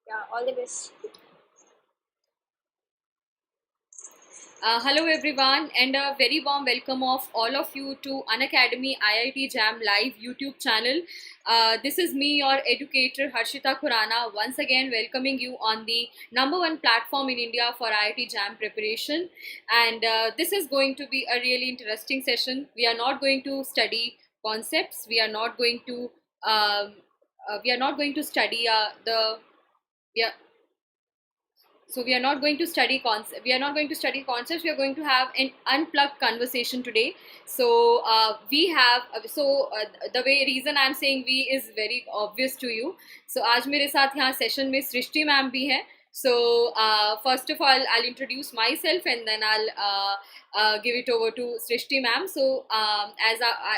Yeah, all the best. Hello everyone and a very warm welcome of all of you to Unacademy IIT JAM live YouTube channel. This is me, your educator Harshita Khurana, once again welcoming you on the number one platform in India for IIT JAM preparation. And this is going to be a really interesting session. We are not going to study concepts. We are not going to study the we are, so we are not going to study concept. We are not going to study concepts. We are going to have an unplugged conversation today. So the way reason I'm saying we is very obvious to you. So आज मेरे साथ यहाँ session में सृष्टि ma'am भी है. So first of all, I'll introduce myself and then I'll give it over to Srishti ma'am. So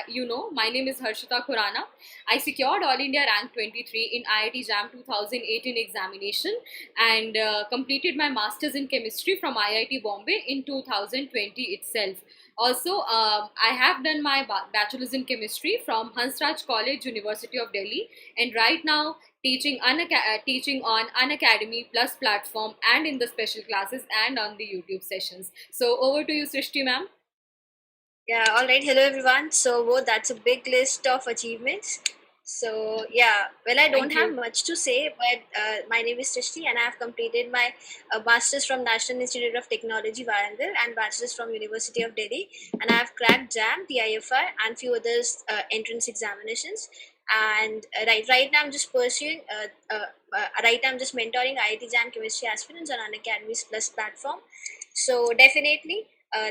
you know, my name is Harshita Khurana. I secured All India Rank 23 in IIT JAM 2018 examination and completed my masters in chemistry from IIT Bombay in 2020 itself. Also, I have done my bachelor's in chemistry from Hansraj College, University of Delhi, and right now teaching on Unacademy Plus platform and in the special classes and on the YouTube sessions. So over to you, Srishti ma'am. Yeah, all right. Hello, everyone. So, whoa, that's a big list of achievements. So, yeah, well, I don't Thank have you. much to say, but my name is Srishti, and I have completed my master's from National Institute of Technology, Warangal, and bachelor's from University of Delhi. And I have cracked JAM, the IFR, and few others entrance examinations. And right now, I'm just pursuing. Right now, I'm just mentoring IIT JAM chemistry aspirants on Unacademy's Plus platform. So definitely,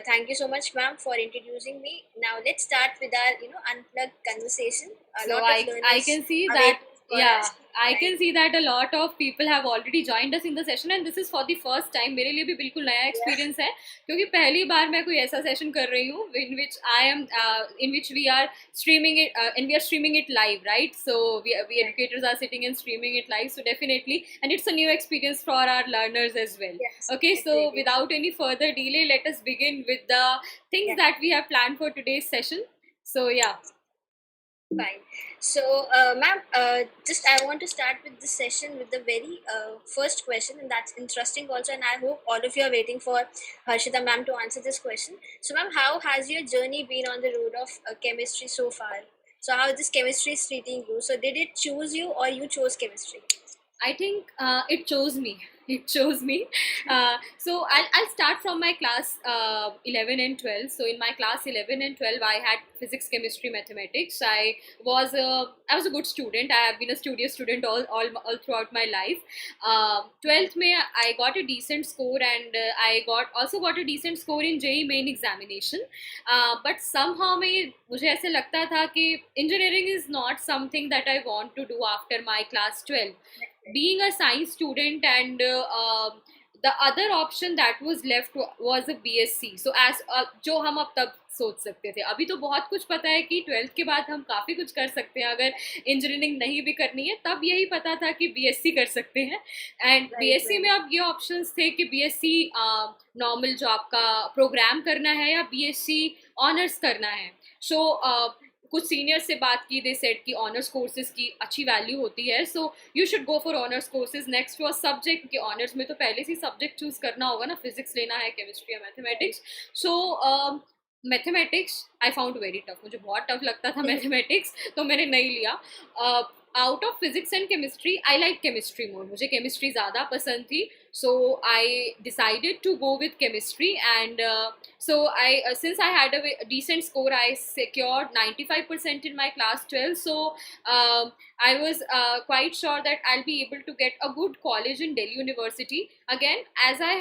thank you so much, ma'am, for introducing me. Now let's start with our, unplugged conversation. A So lot of I learners can see are that, waiting for yeah, us, I right? can see that a lot of people have already joined us in the session and this is for the first time. मेरे लिए भी बिल्कुल नया Yeah, experience है क्योंकि पहली बार मैं कोई ऐसा session कर रही हूँ in which we are streaming it and we are streaming it live, right? So we right. educators are sitting and streaming it live. So definitely, and it's a new experience for our learners as well. Yes, Okay, so definitely. without any further delay, let us begin with the things Yeah, that we have planned for today's session. So yeah. fine. So, ma'am, just I want to start with this session with the very first question, and that's interesting also. And I hope all of you are waiting for Harshita ma'am to answer this question. So, ma'am, how has your journey been on the road of chemistry so far? So, how this chemistry is treating you? So, did it choose you or you chose chemistry? I think it chose me. It chose me. So I'll start from my class 11 and 12. So in my class 11 and 12, I had physics, chemistry, mathematics. I was a good student. I have been a studious student all throughout my life. 12th में I got a decent score and I got a decent score in JEE main examination. But somehow मुझे ऐसे लगता था कि engineering is not something that I want to do after my class 12, being a science student, and the other option that was left was a BSc. So as जो हम अब तब सोच सकते थे, अभी तो बहुत कुछ पता है कि 12th के बाद हम काफ़ी कुछ कर सकते हैं, अगर इंजीनियरिंग नहीं भी करनी है तब यही पता था कि बीएससी कर सकते हैं. एंड Right, बीएससी में right. अब ये ऑप्शंस थे कि बीएससी नॉर्मल जो आपका प्रोग्राम करना है या बीएससी ऑनर्स करना है. सो कुछ सीनियर से बात की, दे सेड कि ऑनर्स कोर्सेज की अच्छी वैल्यू होती है, so you should go for honours courses. Next was subject, कि ऑनर्स में तो पहले से सब्जेक्ट चूज करना होगा ना, फिजिक्स लेना है, केमिस्ट्री या mathematics. So mathematics I found very tough, मुझे बहुत टफ लगता था मैथमेटिक्स, तो मैंने नहीं लिया. Out of physics and chemistry I like chemistry more, मुझे केमिस्ट्री ज़्यादा पसंद थी. So I decided to go with chemistry, and since I had a decent score, I secured 95% in my class 12. So I was quite sure that I'll be able to get a good college in Delhi University. Again, as I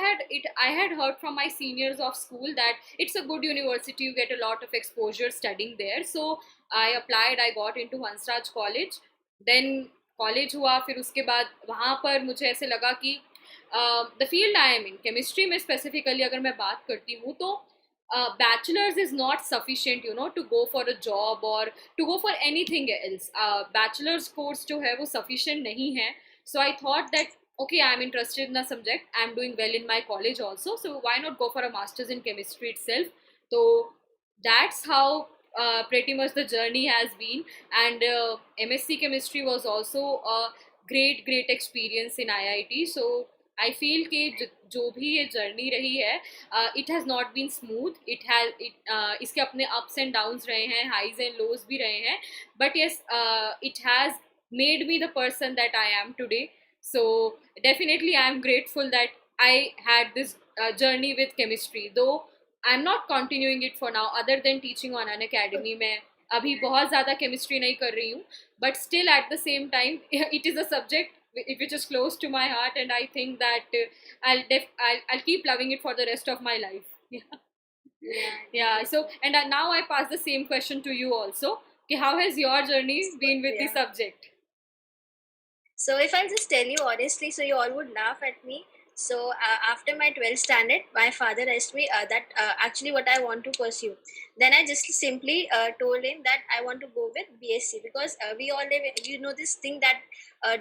had heard from my seniors of school that it's a good university, you get a lot of exposure studying there. So I applied, I got into Hansraj College. Then college हुआ, फिर उसके बाद वहाँ पर मुझे ऐसे लगा कि the field I am in chemistry में स्पेसिफिकली अगर मैं बात करती हूँ, तो bachelors is not sufficient, you know, to go for a job और to go for anything else. Bachelors course जो है वो सफिशिएंट नहीं है. So I thought that okay, I'm interested in a subject, I'm doing well in my college also, so why not go for a master's in chemistry itself. So that's how pretty much the journey has been. And MSc chemistry was also a great experience in IIT. So I feel कि जो भी ये journey रही है, it has not been smooth. इसके अपने ups and downs रहे हैं, highs and lows भी रहे हैं. But yes, it has made me the person that I am today. So definitely I am grateful that I had this journey with chemistry. Though I'm not continuing it for now, other than teaching on Unacademy. मैं अभी बहुत ज़्यादा chemistry नहीं कर रही हूँ, but still at the same time it is a subject which is close to my heart, and I think that I'll keep loving it for the rest of my life. Yeah. Yeah. Yeah. So and now I pass the same question to you also. Okay, how has your journey been with the Yeah. subject? So if I'll just tell you honestly, so you all would laugh at me. So after my 12th standard, my father asked me that actually what I want to pursue. Then I just simply told him that I want to go with BSc, because we all live, you know, this thing that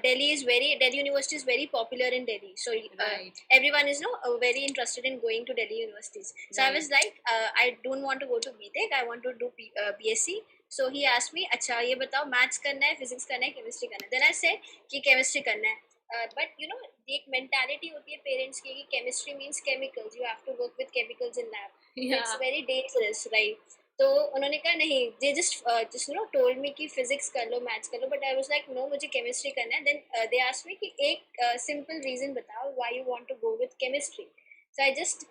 Delhi University is very popular in Delhi. So Right. everyone is, very interested in going to Delhi universities. So I Right. was like, I don't want to go to BTech, I want to do BSc. So he asked me, अच्छा ये बताओ maths करना है, physics करना है, chemistry करना है. Then I said कि chemistry करना है. But एक mentality होती है parents की कि chemistry means chemicals. You have to work with chemicals in lab. So it's Yeah. very dangerous, right? तो उन्होंने कहा नहीं, they just told me कि physics कर लो, maths कर लो, but I was like no, मुझे chemistry करना है. Then they asked me कि एक simple reason बताओ why you want to go with chemistry. So I just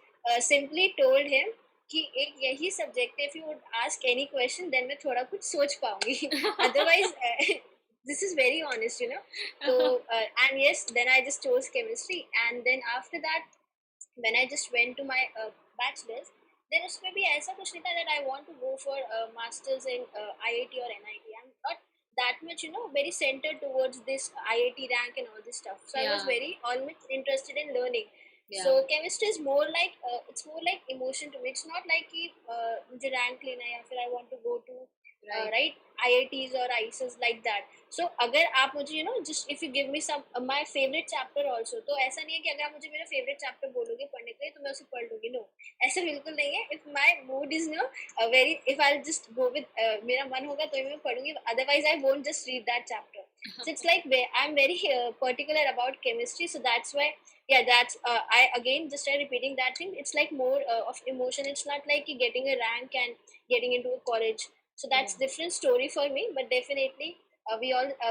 simply told him कि एक यही सब्जेक्ट है, if you would ask any question then मैं थोड़ा कुछ सोच पाऊंगी. Otherwise this is very honest. So and yes, then I just chose chemistry, and then after that when I just went to my bachelor's, then उसमें भी ऐसा कुछ नहीं था that I want to go for masters in IIT or NIT. I'm not that much very centered towards this IIT rank and all this stuff. So I was Yeah. very almost interested in learning. Yeah. So chemistry is more like it's more like emotion to me. It's not like कि मुझे rank लेना है या फिर I want to go to right IITs or IISs like that. So अगर आप मुझे just if you give me some my favorite chapter also, तो ऐसा नहीं है कि अगर आप मुझे मेरा favorite chapter बोलोगे पढ़ने के लिए तो मैं उसे पढ़ लूंगी. No, ऐसा बिल्कुल नहीं है. If my mood is very, if I'll just go with मेरा मन होगा तो मैं पढ़ूंगी, otherwise I won't just read that chapter. So it's like I'm very particular about chemistry, so that's why. Yeah, that's I again just try repeating that thing. It's like more of emotion. It's not like you getting a rank and getting into a college. So that's Yeah. different story for me. But definitely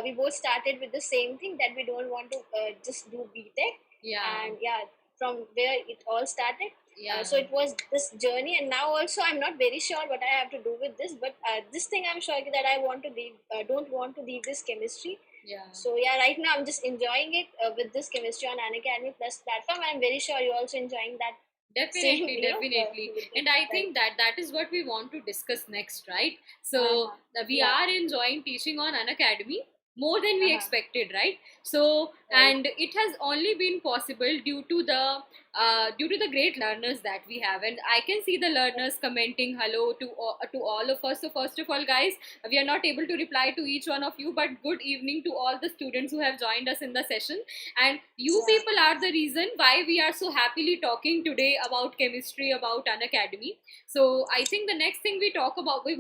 we both started with the same thing, that we don't want to just do BTech. Yeah. And yeah, from where it all started. Yeah. So it was this journey, and now also I'm not very sure what I have to do with this, but this thing I'm sure that I want to leave. Don't want to leave this chemistry. Yeah. So yeah, right now I'm just enjoying it with this chemistry on Unacademy Plus platform. I'm very sure you're also enjoying that. Same, Definitely, definitely. And I think that that is what we want to discuss next, right? So we Yeah. are enjoying teaching on Unacademy more than we expected, right? So Right. and it has only been possible due to the great learners that we have, and I can see the learners commenting hello to all of us. So first of all, guys, we are not able to reply to each one of you, but good evening to all the students who have joined us in the session. And you Yeah. people are the reason why we are so happily talking today about chemistry, about Unacademy. So I think the next thing we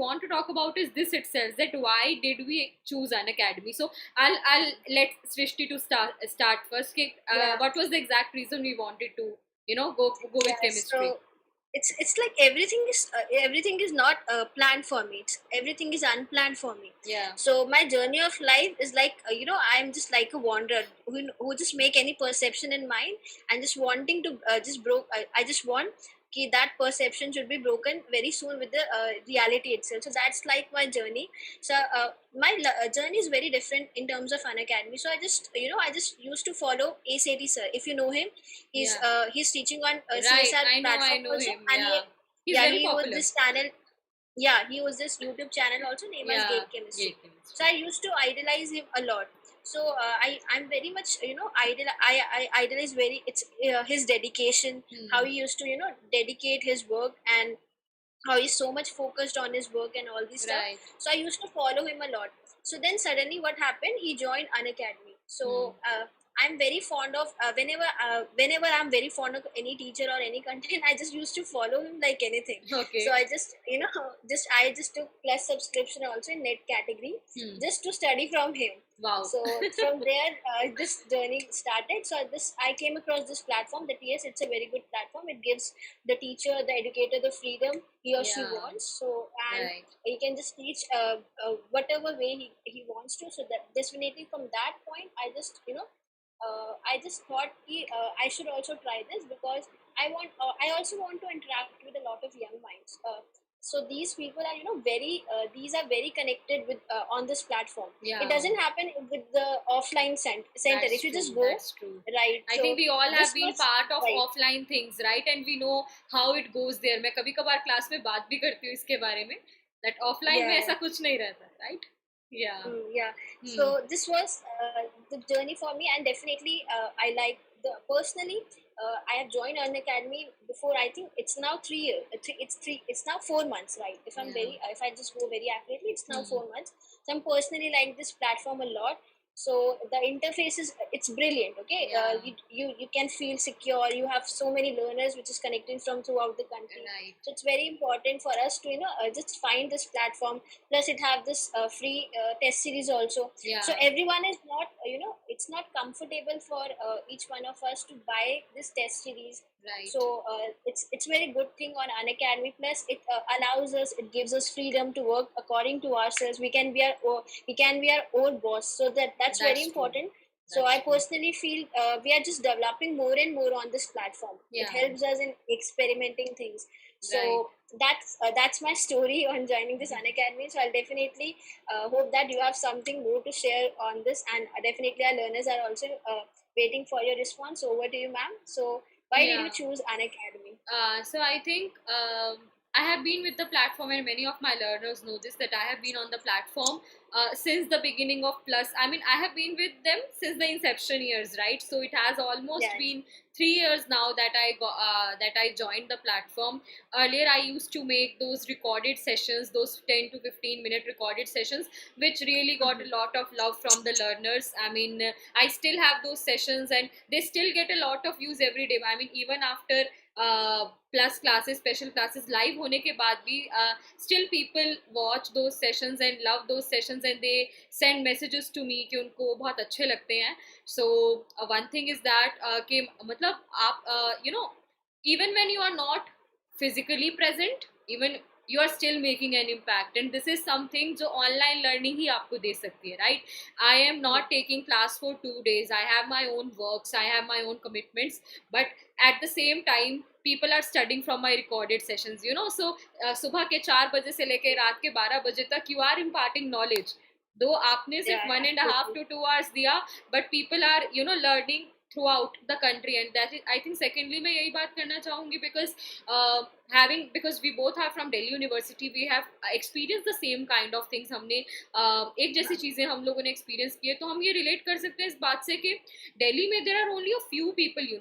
want to talk about is this itself, that why did we choose Unacademy. So I'll let Srishti to start first. Yeah. What was the exact reason we wanted to go with Yeah, chemistry? so it's like everything is not planned for me. Everything is unplanned for me. Yeah. So my journey of life is like I'm just like a wanderer who just make any perception in mind and just wanting to just broke. I just want that perception should be broken very soon with the reality itself. So that's like my journey. So my journey is very different in terms of Unacademy. So I just used to follow ACT sir. If you know him, he's teaching on Right, CSR I platform know also, him. and Yeah, he's very he was popular. this channel. Yeah, he was this YouTube channel also named as Yeah, Gate Chemistry. Gate Chemistry. So I used to idolize him a lot. So I'm very much I idolize very it's his dedication, how he used to dedicate his work, and how he's so much focused on his work and all this stuff. Right. So I used to follow him a lot. So then suddenly what happened? He joined Unacademy. So I'm very fond of whenever I'm very fond of any teacher or any content, I just used to follow him like anything. So Okay. I just just I just took plus subscription also in net category Hmm. just to study from him. Wow. So from there, this journey started. So this I came across this platform that yes, it's a very good platform. It gives the teacher, the educator, the freedom he or she Yeah. wants. So and Right. he can just teach whatever way he wants to. So that definitely from that point, I just thought I should also try this because I also want to interact with a lot of young minds. So these people are very these are very connected with on this platform. It Yeah. doesn't happen with the offline center. That's If you just true. go That's true. right, I think so we all have this been was part of right. offline things, right? And we know how it goes there. मैं कभी कभार class में बात भी करती हूँ इसके बारे में that offline में Yeah. ऐसा कुछ नहीं रहता, right? Yeah. Yeah. Hmm. So this was the journey for me, and definitely I like the personally. I have joined Unacademy before. I think it's now 3 years. It's three. It's now 4 months, right? Yeah. If I just go very accurately, it's now Hmm. 4 months. So I'm personally like this platform a lot. So the interface is it's brilliant. Okay, Yeah. you can feel secure. You have so many learners which is connecting from throughout the country. Right. So it's very important for us to just find this platform. Plus it have this free test series also. Yeah. So everyone is not it's not comfortable for each one of us to buy this test series. Right. So it's very good thing on Unacademy. Plus it allows us, it gives us freedom to work according to ourselves. We can be our own boss. So that's very That's true. important. So That's I true. personally feel we are just developing more and more on this platform. It Yeah. helps us in experimenting things. Right. So that's my story on joining this Unacademy. So I'll definitely hope that you have something more to share on this, and definitely our learners are also waiting for your response. Over to you, ma'am. So why did Yeah. you choose Unacademy? So I think I have been with the platform, and many of my learners know this that I have been on the platform since the beginning of Plus. I mean, I have been with them since the inception years, right? So it has almost Yeah, been 3 years now that I joined the platform. Earlier, I used to make those recorded sessions, those 10 to 15 minute recorded sessions, which really got a lot of love from the learners. I mean, I still have those sessions, and they still get a lot of views every day. I mean, even after plus classes special classes live होने के बाद भी still people watch those sessions and love those sessions and they send messages to me कि उनको वो बहुत अच्छे लगते हैं. So one thing is that कि मतलब आप you know even when you are not physically present, even you are still making an impact, and this is something जो online learning ही आपको दे सकती है, right? I am not taking class for 2 days. I have my own works, I have my own commitments, but at the same time people are studying from my recorded sessions, you know. So सुबह के 4 बजे से लेके रात के 12 बजे तक you are imparting knowledge. दो आपने सिर्फ yeah, 1.5 absolutely. to 2 hours दिया, but people are learning throughout the country, and that is, I think, secondly मैं यही बात करना चाहूँगी because because we both are from Delhi University, we have experienced the same kind of things. हमने एक जैसी चीजें हम लोगों ने experience की है, तो हम ये relate कर सकते हैं इस बात से कि दिल्ली में there are only a few people,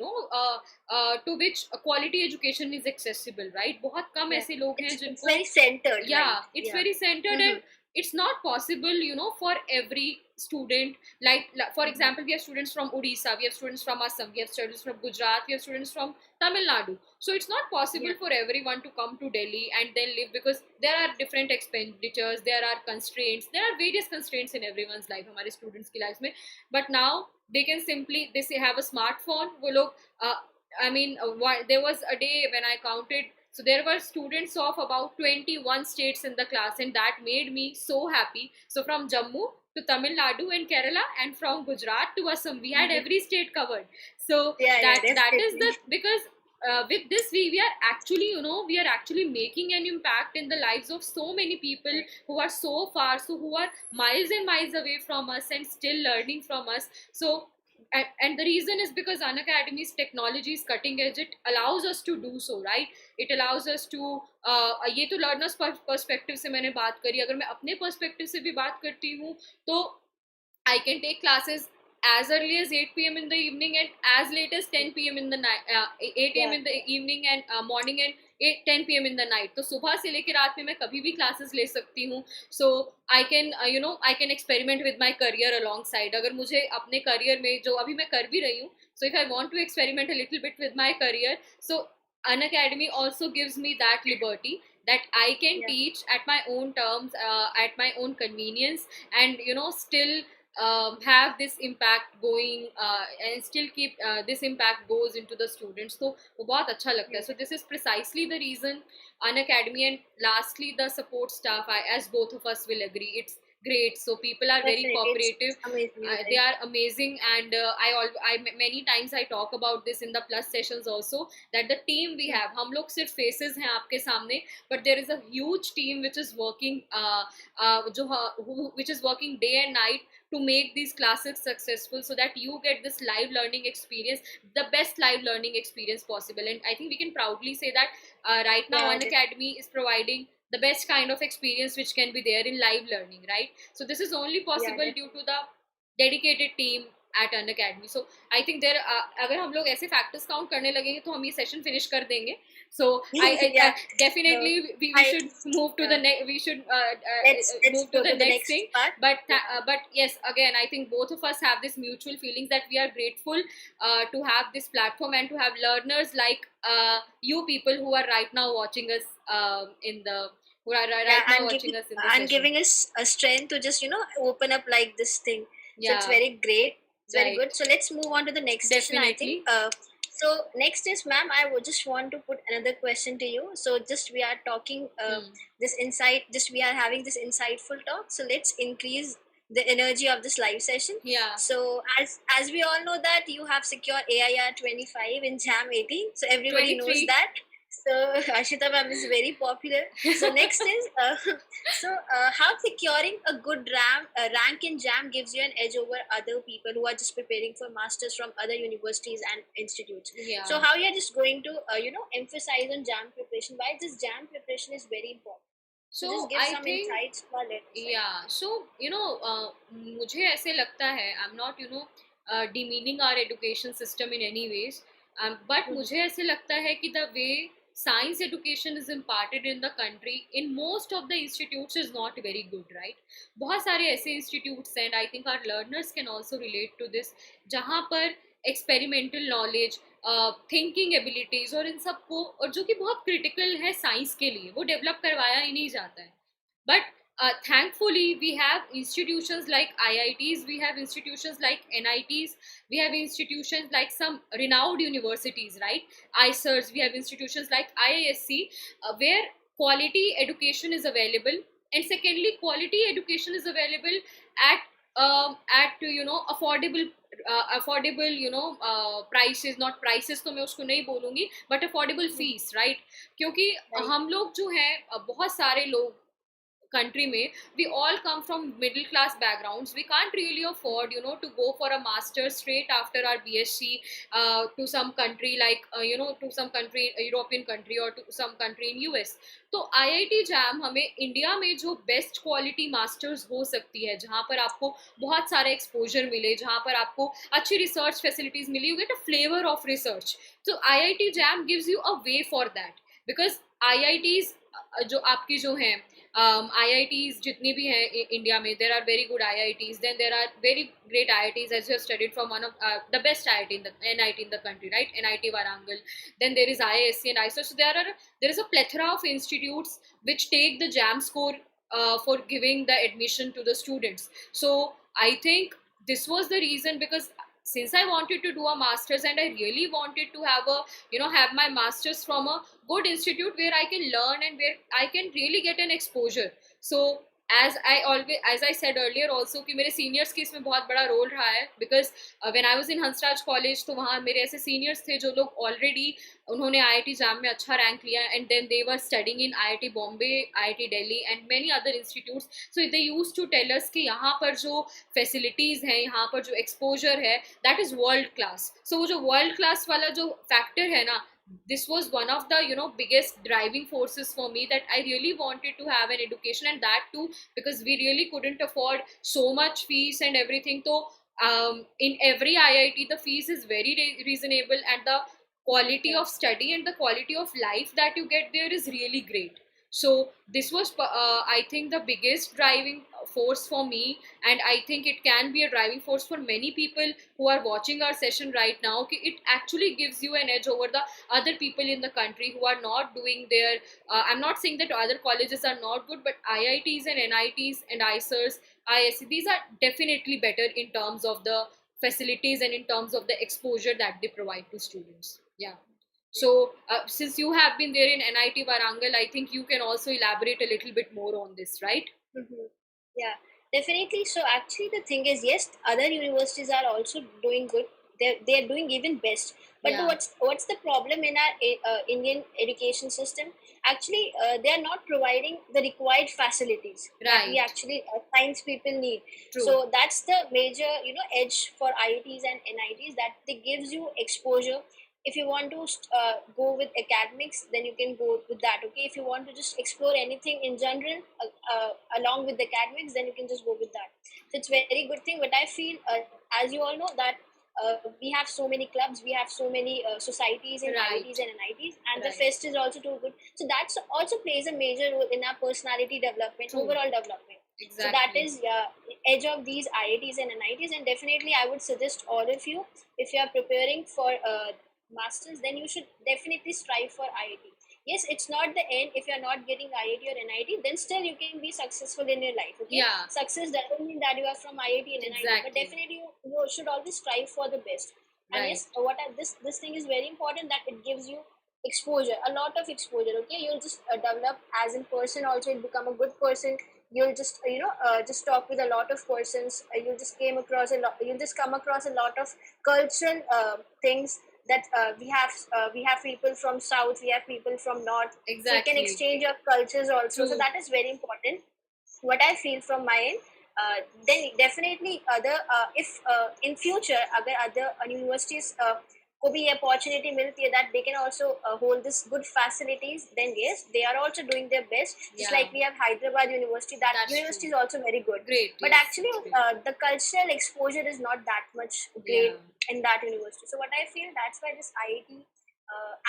to which quality education is accessible, right? बहुत कम Yeah, ऐसे लोग हैं it's जिनको, very centered, right? yeah, it's Yeah. very centered, Mm-hmm. and it's not possible, for every student. Like for example, we have students from Odisha, we have students from Assam, we have students from Gujarat, we have students from Tamil Nadu. So it's not possible Yeah. for everyone to come to Delhi and then live, because there are different expenditures, there are constraints, there are various constraints in everyone's life, हमारे students की lives में. But now they can simply, they say have a smartphone, वो लोग there was a day when I counted, so there were students of about 21 states in the class, and that made me so happy. So from Jammu to Tamil Nadu and Kerala, and from Gujarat to Assam, we had Mm-hmm. every state covered. So Yeah, yeah, that is the, definitely. because with this we are actually, we are actually making an impact in the lives of so many people Right. who are so far, so who are miles and miles away from us and still learning from us. So and the reason is because Unacademy's technology is cutting edge. It allows us to do so, right? It allows us to ये तो learners perspective से मैंने बात करी. अगर मैं अपने perspective से भी बात करती हूँ, तो I can take classes as early as 8 p.m. in the evening and as late as 10 p.m. in the night, 8 a.m. Yeah. in the evening and morning and 10 p.m. in the night. तो सुबह से लेकर रात में मैं कभी भी classes ले सकती हूँ. So I can I can experiment with my career alongside. अगर मुझे अपने career में जो अभी मैं कर भी रही हूँ, so if I want to experiment a little bit with my career, so Unacademy also gives me that liberty that I can Yeah. teach at my own terms, at my own convenience, and still have this impact going, and still keep this impact goes into the students. So वो बहुत अच्छा लगता है. Yeah. So this is precisely the reason Unacademy. And lastly, the support staff, as both of us will agree, it's great. So people are very Definitely, cooperative. it's amazing, They right? are amazing, and I many times I talk about this in the plus sessions also, that the team we Yeah. have, हम लोग सिर्फ faces हैं आपके सामने, but there is a huge team which is working, which is working day and night to make these classes successful, so that you get this live learning experience, the best live learning experience possible. And I think we can proudly say that right now Yeah. Unacademy is providing the best kind of experience which can be there in live learning, right? So this is only Yeah. possible due to the dedicated team at Unacademy. So I think there, अगर हम लोग ऐसे factors count करने लगेंगे तो हम ये session finish कर देंगे. So Yeah. So definitely we I should move to the next. We should let's move to go the to the next next thing. part. Yeah. But yes, again, I think both of us have this mutual feelings that we are grateful to have this platform and to have learners like you people who are right now watching us in the who are Yeah, right now and watching giving us in the and session. giving us a strength to just open up like this thing. So it's Yeah, very great. It's very right. good. So let's move on to the next session, I think. Definitely. So next is, ma'am, I would just want to put another question to you. So just we are talking Hmm. this insight. Just we are having this insightful talk. So let's increase the energy of this live session. Yeah. So as we all know that you have secured AIR 25 in JAM 18. So everybody knows 23. that. So Harshita ma'am is very popular. So next is how securing a good rank in JAM gives you an edge over other people who are just preparing for masters from other universities and institutes. So Yeah. how you are just going to emphasize on JAM preparation? Why this JAM preparation is very important? So just So give I some think, insights for listeners. yeah. So मुझे ऐसे लगता है, I'm not demeaning our education system in any ways, but Mhm. मुझे ऐसे लगता है कि the way science education is imparted in the country in most of the institutes is not very good, right? बहुत सारे ऐसे institutes हैं, and I think our learners can also relate to this, जहाँ पर experimental knowledge, थिंकिंग एबिलिटीज और इन सबको, और जो कि बहुत क्रिटिकल है साइंस के लिए, वो डेवलप करवाया ही नहीं जाता है. But thankfully, we have institutions like IITs, we have institutions like NITs, we have institutions like some renowned universities, right? ICERs, we have institutions like IISc, where quality education is available. And secondly, quality education is available at affordable prices, not prices तो मैं उसको नहीं बोलूँगी, but affordable Mhm. fees, right? क्योंकि Right. हम लोग जो हैं, बहुत सारे लोग country में, we all come from middle class backgrounds. We can't really afford to go for a master straight after our BSc to some country like to some country, European country, or to some country in US. तो IIT JAM हमें India में जो best quality masters हो सकती है, जहाँ पर आपको बहुत सारे एक्सपोजर मिले, जहाँ पर आपको अच्छी रिसर्च फैसिलिटीज मिली, you get a flavour of research. तो IIT JAM gives you a way for that, because IITs जो आपकी जो हैं, IITs जितनी भी हैं इंडिया में, there are very good IITs, then there are very great IITs, as you have studied from one of the best IIT in the NIT in the country, right? NIT Warangal. Then there is IISc and IISc. So there is a plethora of institutes which take the JAM score for giving the admission to the students. So I think this was the reason, because since I wanted to do a masters and I really wanted to have a have my masters from a good institute where I can learn and where I can really get an exposure. So as I said earlier also कि मेरे seniors की इसमें बहुत बड़ा role रहा है, because when I was in Hansraj College, तो वहाँ मेरे ऐसे seniors थे जो लोग already उन्होंने IIT JAM में अच्छा rank लिया, and then they were studying in IIT Bombay, IIT Delhi and many other institutes. So they used to tell us कि यहाँ पर जो facilities हैं, यहाँ पर जो exposure है, that is world class. So वो जो world class वाला जो factor है ना, this was one of the biggest driving forces for me, that I really wanted to have an education, and that too because we really couldn't afford so much fees and everything. So In every IIT, the fees is very reasonable, and the quality Okay. of study and the quality of life that you get there is really great. So this was, I think, the biggest driving force for me, and I think it can be a driving force for many people who are watching our session right now. Okay, it actually gives you an edge over the other people in the country who are not doing their. I'm not saying that other colleges are not good, but IITs and NITs and ICERs, ISC, these are definitely better in terms of the facilities and in terms of the exposure that they provide to students. Yeah. So, since you have been there in NIT Warangal, I think you can also elaborate a little bit more on this, right? Mm-hmm. Yeah, definitely. So actually, the thing is, yes, other universities are also doing good. They're doing even best. But Yeah. what's the problem in our Indian education system? Actually, they are not providing the required facilities that we Right. actually science people need. True. So that's the major edge for IITs and NITs, that they gives you exposure. If you want to go with academics, then you can go with that. Okay, if you want to just explore anything in general along with the academics, then you can just go with that. So it's very good thing. But I feel, as you all know, that we have so many clubs, we have so many societies in IITs Right. and NITs, and the Right. fest is also too good. So that's also plays a major role in our personality development, True. overall development. So that Exactly. is edge of these IITs and NITs. And definitely I would suggest all of you, if you are preparing for masters, then you should definitely strive for IIT. Yes, it's not the end. If you're not getting IIT or NIT, then still you can be successful in your life. Okay, Yeah. success doesn't mean that you are from IIT and NIT, but Exactly. definitely you should always strive for the best. And Right. yes, this thing is very important, that it gives you exposure, a lot of exposure. Okay, you'll just develop as in person also. You'll become a good person. You'll just just talk with a lot of persons. You'll just came across a lot. You'll just come across a lot of cultural things, that we have people from south, we have people from north, so you can Exactly. exchange your cultures also. So True. that is very important, what I feel from my end. Then definitely other if in future अगर other universities को भी ये opportunity मिलती है, that they can also hold this good facilities, then yes, they are also doing their best. Just Yeah. like we have Hyderabad University, that That's true. university is also very good. Great. But Yes. actually Great. the cultural exposure is not that much Yeah. great in that university. So what I feel, that's why this IIT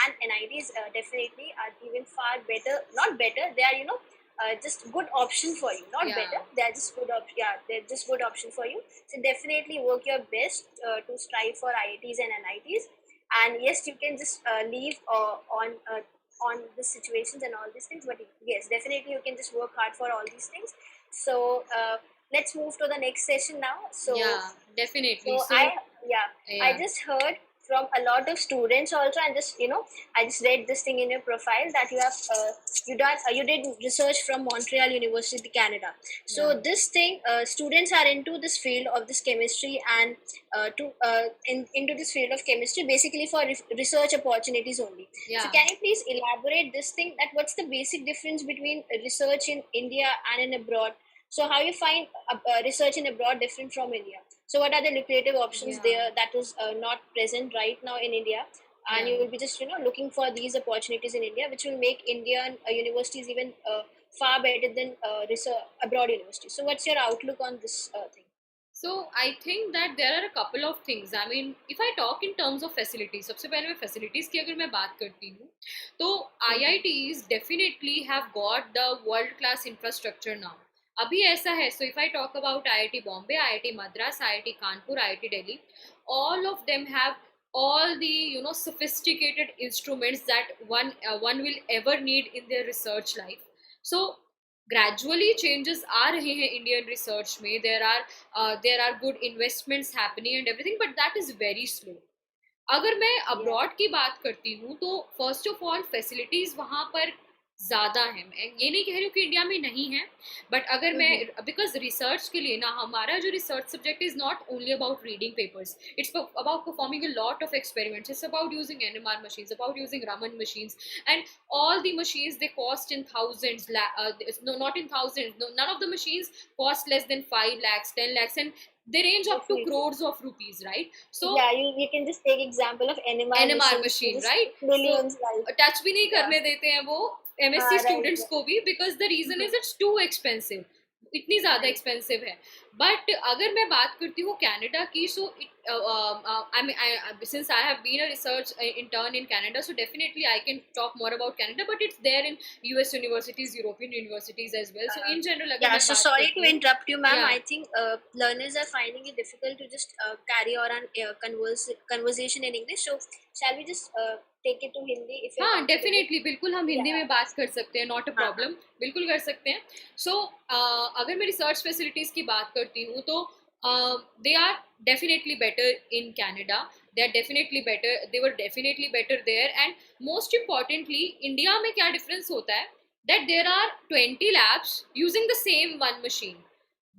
and NITs definitely are even far better. Not better, they are just good option for you. Not Yeah. better, they are just good yeah, they're just good option for you. So definitely work your best to strive for IITs and NITs. And yes, you can just leave on the situations and all these things. But yes, definitely you can just work hard for all these things. So let's move to the next session now. So Yeah. Definitely. so So, yeah, I yeah. just heard from a lot of students also, and just I just read this thing in your profile, that you have you did research from Montreal University, Canada. Yeah. So this thing, students are into this field of this chemistry, and into this field of chemistry basically for research opportunities only. So Yeah. can you please elaborate this thing, that what's the basic difference between research in India and in abroad? So how you find research in abroad different from India? So what are the lucrative options Yeah. there that is not present right now in India? And Yeah. you will be just looking for these opportunities in India, which will make Indian universities even far better than research abroad universities. So what's your outlook on this thing? So I think that there are a couple of things. I mean, if I talk in terms of facilities, सबसे पहले मैं facilities की अगर मैं बात करती हूँ, तो Mm-hmm. IITs definitely have got the world class infrastructure now. अभी ऐसा है. So if I talk about IIT Bombay, IIT Madras, IIT Kanpur, IIT Delhi, all of them have all the sophisticated instruments that one will ever need in their research life. So gradually changes आ रहे हैं Indian research में. There are good investments happening and everything, but that is very slow. अगर मैं Yeah. Abroad की बात करती हूँ, तो फर्स्ट ऑफ ऑल फैसिलिटीज वहाँ पर ज़्यादा है. मैं ये नहीं कह रही हूँ कि इंडिया में नहीं है, बट अगर मैं, Mm-hmm. बिकॉज रिसर्च के लिए ना, हमारा जो research subject is not only about reading papers, it's about performing a lot of experiments, it's about using NMR machines, about using Raman machines, and all the machines, they cost in thousands, no, not in thousands, no, none of the machines cost less than 5 lakhs, 10 lakhs, and they range up to Definitely. crores of rupees, right? So Yeah, you can just take example of NMR NMR machines, machine, just right? So millions, like. Touch भी नहीं Yeah. करने देते हैं वो MSc Right. students को भी, because the reason is it's too expensive. इतनी ज़्यादा right. एक्सपेंसिव है. बट अगर मैं बात करती हूँ कनाडा की, so I mean since I have been a research intern in Canada, so definitely I can talk more about Canada, but it's there in US universities, European universities as well. So in general अगर Yeah, मैं so बात sorry to करती हूँ, interrupt you, ma'am. yeah. I think learners are finding it difficult to just carry on an conversation in English. So, shall we just take it to Hindi if you're हाँ, comfortable? Definitely बिल्कुल हम Hindi Yeah. में बात कर सकते हैं, not a हाँ हाँ. प्रॉब्लम, बिल्कुल कर सकते हैं. सो अगर मैं रिसर्च फैसिलिटीज़ की बात करती हूँ तो they are definitely better in Canada, they are definitely better, they were definitely better there. And most importantly India में क्या डिफरेंस होता है, that there are 20 labs using the same one machine,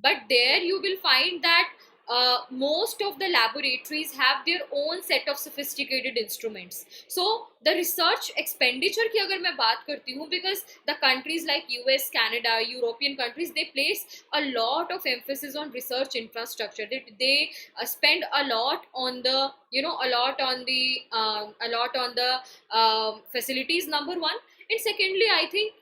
but there you will find that most of the laboratories have their own set of sophisticated instruments. So the research expenditure की अगर मैं बात करती हूँ, because the countries like US, Canada, European countries, they place a lot of emphasis on research infrastructure. They spend a lot on the, you know, a lot on the facilities, number one. And secondly, I think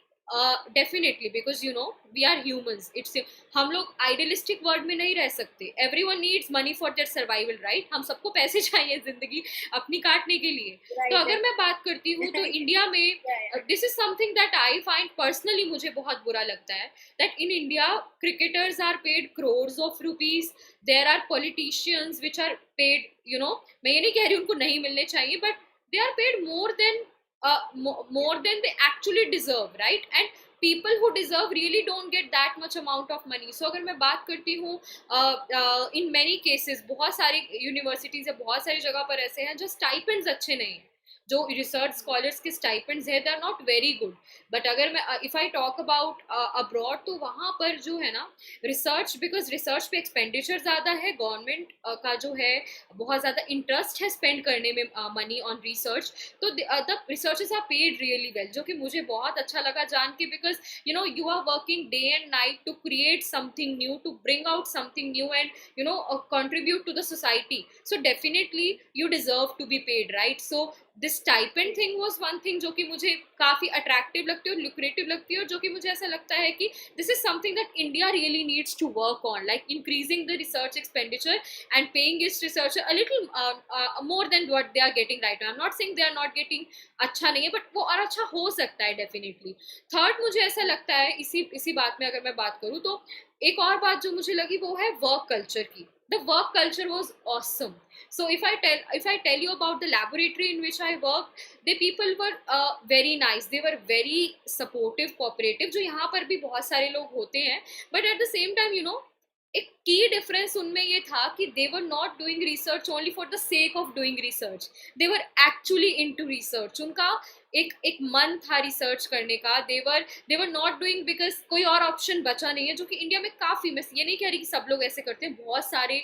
definitely because you know we are humans, it's, हम लोग idealistic world में नहीं रह सकते. Everyone needs money for their survival, right? हम सबको पैसे चाहिए जिंदगी अपनी काटने के लिए. तो Right. अगर मैं बात करती हूँ तो इंडिया में Yeah, yeah. This is something that I find personally, मुझे बहुत बुरा लगता है that in India cricketers are paid crores of rupees, there are politicians which are paid, you know, मैं ये नहीं कह रही उनको नहीं मिलने चाहिए, but they are paid more than they actually deserve, right? And people who deserve really don't get that much amount of money. So अगर मैं बात करती हूँ, in many cases बहुत सारी यूनिवर्सिटीज है, बहुत सारी जगह पर ऐसे हैं जो स्टाइपेंड्स अच्छे नहीं हैं, जो रिसर्च स्कॉलर्स के स्टाइपेंड्स है, they are not very good. But अगर मैं if I talk about abroad, तो वहाँ पर जो है ना रिसर्च, बिकॉज रिसर्च पे एक्सपेंडिचर ज़्यादा है, गवर्नमेंट का जो है बहुत ज़्यादा इंटरेस्ट है स्पेंड करने में मनी ऑन रिसर्च. तो the researchers are paid really well, जो कि मुझे बहुत अच्छा लगा जान के, because you know you are working day and night to create something new, to bring out something new, and you know contribute to the society. So definitely you deserve to be paid, right? So this stipend thing was one thing जो कि मुझे काफ़ी attractive लगती है और lucrative लगती है, और जो कि मुझे ऐसा लगता है कि this is something that India really needs to work on, like increasing the research expenditure and paying its researcher a little more than what they are getting right now. I am not saying they are not getting, अच्छा नहीं है, but वो और अच्छा हो सकता है definitely. Third, मुझे ऐसा लगता है इसी बात में अगर मैं बात करूँ तो एक और बात जो मुझे लगी वो है वर्क कल्चर की. The work culture was awesome. So if I tell you about the laboratory in which I worked, the people were very nice, they were very supportive, cooperative, जो यहाँ पर भी बहुत सारे लोग होते हैं. But at the same time, you know, एक की डिफरेंस उनमें ये था कि they were not doing research only for the sake of doing research, they were actually into research. उनका एक मन था रिसर्च करने का. They were not doing because कोई और ऑप्शन बचा नहीं है, जो कि इंडिया में काफ़ी, मैं ये नहीं कह रही कि सब लोग ऐसे करते हैं, बहुत सारे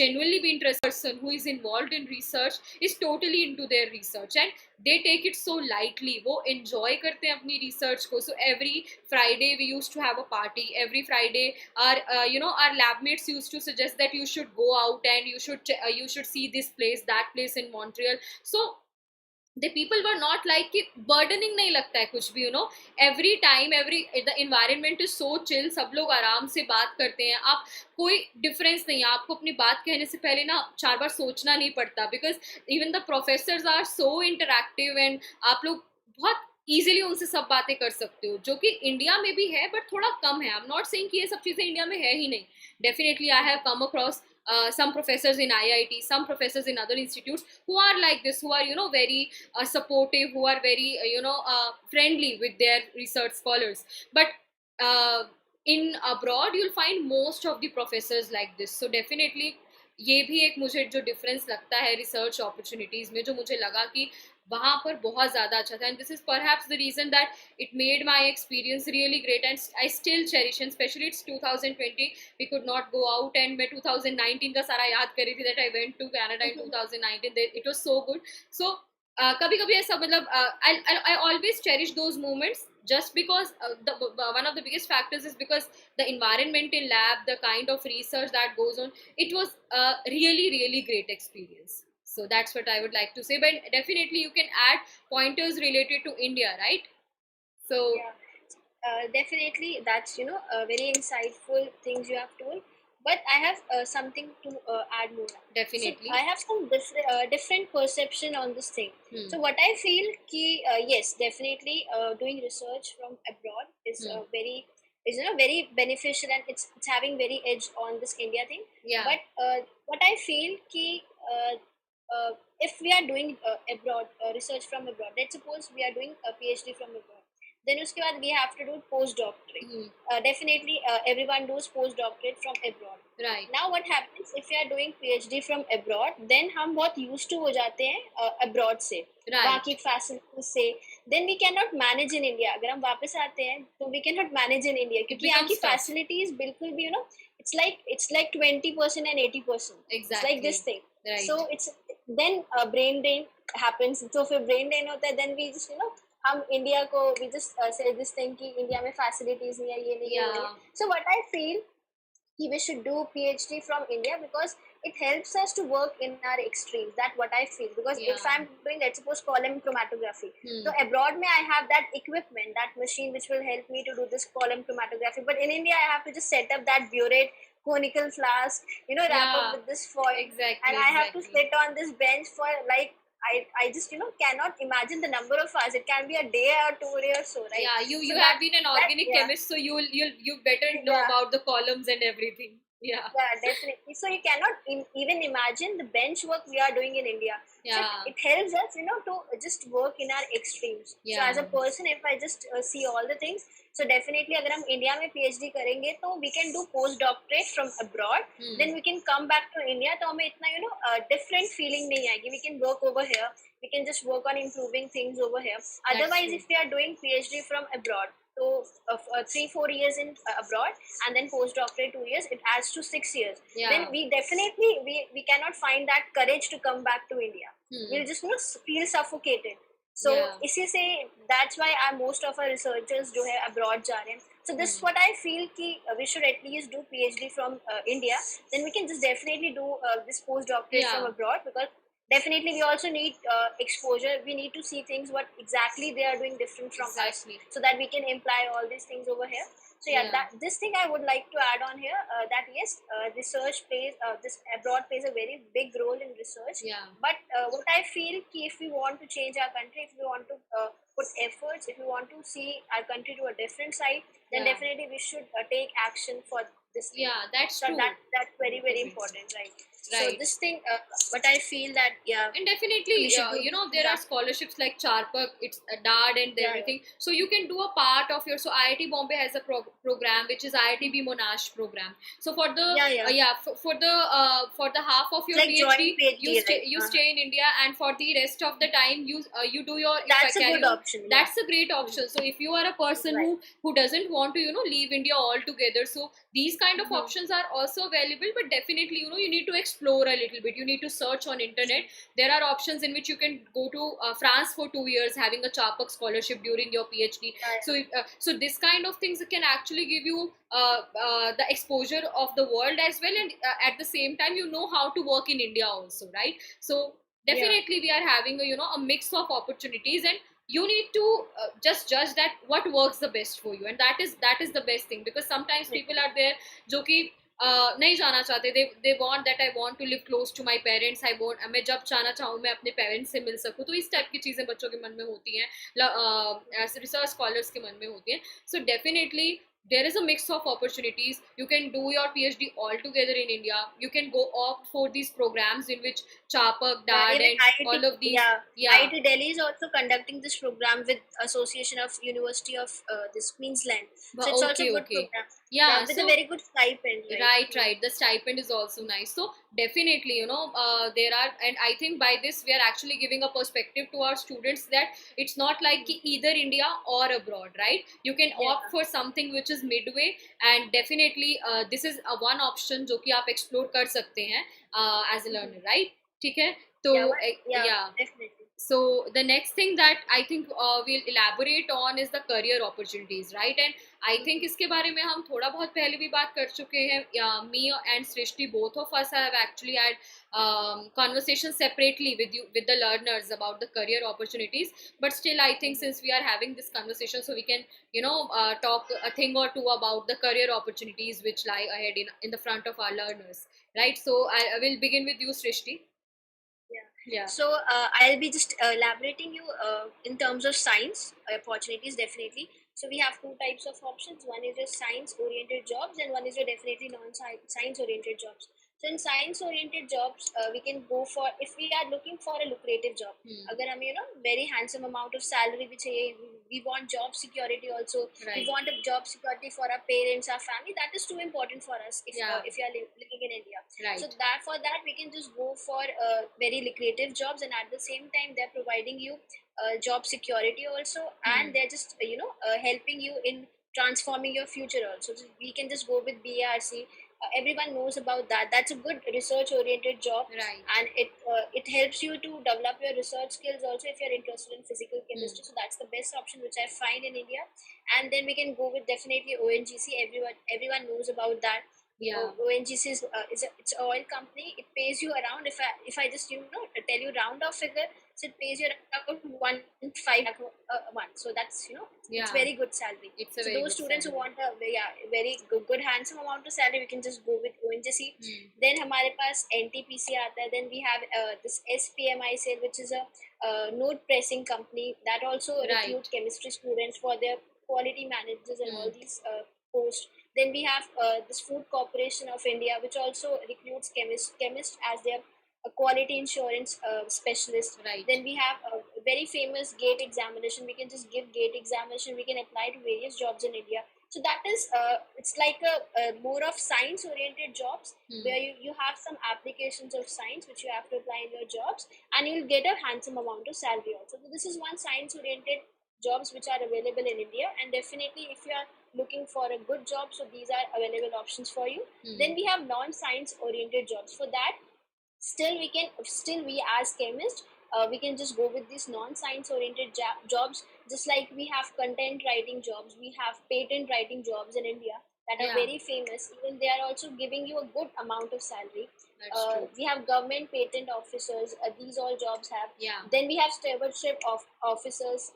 genuinely be interested person who is involved in research is totally into their research and they take it so lightly. वो enjoy करते हैं अपनी research को. So every Friday we used to have a party. Every Friday our our lab mates used to suggest that you should go out and you should see this place, that place in Montreal. So the people were not like कि burdening नहीं लगता है कुछ भी, you know, every time the environment is so chill, सब लोग आराम से बात करते हैं. आप कोई डिफरेंस नहीं है, आपको अपनी बात कहने से पहले ना 4 बार सोचना नहीं पड़ता, because even the professors are so interactive and आप लोग बहुत इजीली उनसे सब बातें कर सकते हो, जो कि इंडिया में भी है बट थोड़ा कम है. आई एम नॉट सेइंग कि ये सब चीज़ें इंडिया में है ही नहीं. Definitely I have come across some professors in IIT, some professors in other institutes who are like this, who are very supportive, who are very friendly with their research scholars. But in abroad you'll find most of the professors like this. So definitely ये भी एक मुझे जो difference लगता है research opportunities में, जो मुझे लगा कि वहाँ पर बहुत ज़्यादा अच्छा था. And this is perhaps the reason that it made my experience really great and I still cherish. And specially it's 2020, we could not go out, and मैं 2019 का सारा याद कर रही थी that I went to Canada in 2019. It was so good. So कभी कभी ऐसा मतलब I always cherish those moments just because one of the biggest factors is because the environment in lab, the kind of research that goes on, it was a really great experience. So that's what I would like to say, but definitely you can add pointers related to India, right? So Yeah. Definitely, that's very insightful things you have told. But I have something to add more. So I Definitely. have some different perception on this thing. Hmm. So what I feel, ki yes, definitely doing research from abroad is Hmm. very beneficial, and it's having very edge on this India thing. Yeah. But what I feel, ki if we are doing abroad research from abroad, let's suppose we are doing a PhD from abroad, then उसके बाद we have to do post doctorate. Hmm. Definitely everyone does post doctorate from abroad. Right. Now what happens if we are doing PhD from abroad, then हम बहुत used to हो जाते हैं abroad से, वहाँ Right. की facilities से. Then we cannot manage in India. अगर हम वापस आते हैं तो we cannot manage in India, It क्योंकि यहाँ becomes की tough. facilities बिल्कुल भी it's like 20% and 80%. It's like this Exactly. thing. Right. So it's then brain drain happens. So फिर brain drain होता है, then we just हम इंडिया को we just say this thing कि इंडिया में फैसिलिटीज नहीं है, ये नहीं है, वो नहीं है. Yeah. So what I feel कि we should do PhD from India because it helps us to work in our extremes. That's what I feel. Because if Yeah. I'm doing, let's suppose, column chromatography, Hmm. so abroad may I have that equipment, that machine which will help me to do this column chromatography. But in India, I have to just set up that burette, conical flask, wrap up Yeah. with this foil, and Exactly. I have to Exactly. sit on this bench for like I just cannot imagine the number of hours. It can be a day or 2 days or so, right? Yeah. You So you have been an that organic yeah, chemist, so you better know yeah, about the columns and everything. Yeah. yeah, definitely. So you cannot even imagine the bench work we are doing in India. So Yeah. it helps us, to just work in our extremes. So as Yeah. a person, if I just see all the things, so definitely, अगर हम India में PhD करेंगे, तो we can do post doctorate from abroad. Hmm. Then we can come back to India. तो हमें इतना different feeling नहीं आएगी. We can work over here. We can just work on improving things over here. That's Otherwise, true. if we are doing PhD from abroad, so 3-4 years in abroad, and then postdoctorate 2 years, it adds to 6 years. Then Yeah. we definitely we cannot find that courage to come back to India. Hmm. We'll just feel suffocated. So Yeah. इसी से that's why most of our researchers जो है abroad जा रहे हैं. So this is Hmm. what I feel कि we should at least do PhD from India. Then we can just definitely do this postdoctorate from Yeah. abroad, because definitely we also need exposure. We need to see things what exactly they are doing different from us, Exactly. so that we can imply all these things over here. So yeah, Yeah. that this thing I would like to add on here, that yes, research plays this abroad plays a very big role in research. Yeah. But what I feel ki if we want to change our country, if we want to put efforts, if we want to see our country to a different side, then Yeah. definitely we should take action for this thing. Yeah. That's So true. that's very important, right? So Right. this thing, but I feel that yeah, And definitely, we should do. there are Yeah, scholarships like Charpak, it's DAD and yeah, everything. So you can do a part of your. So IIT Bombay has a program which is IIT Monash program. So for the yeah, yeah. for the half of It's your like joint PhD, PhD, right? you stay in India, and for the rest of the time you do your That's a carry good on. option. Yeah, That's a great option. So if you are a person right. who doesn't want to leave India altogether, so these kind of Mhm. options are also available. But definitely you need to explore a little bit. You need to search on internet. There are options in which you can go to France for 2 years, having a Charpak scholarship during your PhD. Right. So so this kind of things can actually give you the exposure of the world as well, and at the same time you know how to work in India also, right? So Yeah, definitely we are having a mix of opportunities, and you need to just judge that what works the best for you, and that is the best thing. Because sometimes right. people are there जो कि नहीं जाना चाहते. They want that I want to live close to my parents. I want मैं जब चाहना चाहूँ मैं अपने पेरेंट्स से मिल सकूँ. तो इस टाइप की चीज़ें बच्चों के मन में होती हैं, रिसर्च स्कॉलर्स के मन में होती हैं. So definitely there is a mix of opportunities. You can do your PhD all together in India. You can go opt for these programs in which Chapak, Yeah, DAD, even and IIT, all of these. yeah, Yeah. IIT Delhi is also conducting this program with Association of University of this Queensland. So it's also Okay, a good okay. program. Yeah, Yeah. with a So very good stipend, right? right, right, the stipend is also nice. So definitely there are, and I think by this we are actually giving a perspective to our students that it's not like ki either India or abroad, right? You can Yeah, opt for something which is midway, and definitely this is a one option जो कि आप explore कर सकते हैं as a learner, right? ठीक है. तो yeah, yeah, yeah. definitely. So the next thing that I think we'll elaborate on is the career opportunities, right? And I think इसके बारे में हम थोड़ा बहुत पहले भी बात कर चुके हैं. Me and Srishti, both of us have actually had conversations separately with you, with the learners, about the career opportunities. But still, I think since we are having this conversation, so we can, talk a thing or two about the career opportunities which lie ahead in the front of our learners, right? So I will begin with you, Srishti. Yeah. Yeah. So I'll be just elaborating you in terms of science opportunities, definitely. So we have two types of options. One is your science-oriented jobs, and one is your definitely non-science-oriented jobs. So in science-oriented jobs, we can go for, if we are looking for a lucrative job. अगर हमें very handsome amount of salary भी चाहिए, we want job security also. Right. We want a job security for our parents, our family. That is too important for us if Yeah. if you are living in India. Right. So that for that we can just go for very lucrative jobs, and at the same time they're providing you job security also, and they're just helping you in transforming your future also. So we can just go with BRC. Everyone knows about that. That's a good research oriented job, Right. and it helps you to develop your research skills also if you're interested in physical chemistry. So that's the best option which I find in India. And then we can go with definitely ONGC. Everyone knows about that. Yeah. ONGC is it's an oil company. It pays you around, if I just tell you round off figure, so it pays you around 1.5 lakh a month. So that's Yeah. it's very good salary. It's a So very those good students who salary. want a very good handsome amount of salary, we can just go with ONGC. Then हमारे पास NTPC आता है. Then we have this SPMI sale, which is a note pressing company that also Right. recruit chemistry students for their quality managers and all these posts. Then we have this Food Corporation of India, which also recruits chemists as their quality insurance specialist. Right. Then we have a very famous GATE examination. We can just give GATE examination. We can apply to various jobs in India. So that is it's like a more of science oriented jobs, where you have some applications of science which you have to apply in your jobs, and you'll get a handsome amount of salary also. So this is one science oriented jobs which are available in India, and definitely if you are looking for a good job, so these are available options for you. Then we have non-science oriented jobs. For that, still we as chemists, we can just go with these non-science oriented jobs, just like we have content writing jobs, we have patent writing jobs in India that are Yeah. very famous. Even they are also giving you a good amount of salary. That's true. We have government patent officers. These all jobs have. Yeah. Then we have stewardship of officers.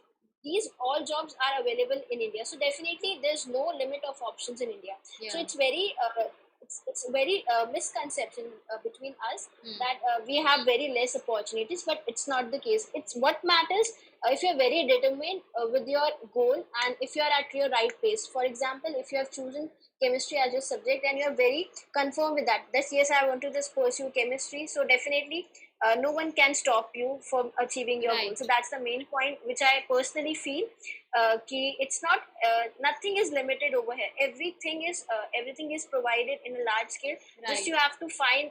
These all jobs are available in India. So definitely there's no limit of options in India. Yeah. So it's very it's very misconception between us that we have very less opportunities, but it's not the case. It's what matters if you're very determined with your goal, and if you're at your right pace. For example, if you have chosen chemistry as your subject and you're very confirmed with that yes, I want to just pursue chemistry, so definitely no one can stop you from achieving your goal. Right. So that's the main point which I personally feel, ki it's not nothing is limited over here. Everything is provided in a large scale. Right. Just you have to find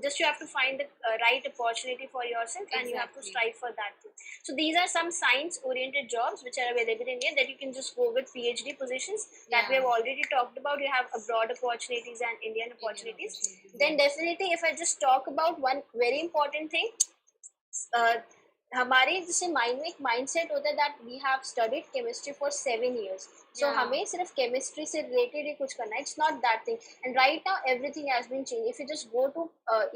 just you have to find the right opportunity for yourself, and you have to Exactly. strive for that too. So these are some science oriented jobs which are available in India, that you can just go with PhD positions that we Yeah. have already talked about. You have abroad opportunities and Indian opportunities. Then yeah. definitely if I just talk about one very important thing, हमारे जैसे mind में एक mindset होता है that we have studied chemistry for 7 years. So Yeah. हमें सिर्फ chemistry से related ही कुछ करना है. It's not that thing. And right now everything has been change. If you just go to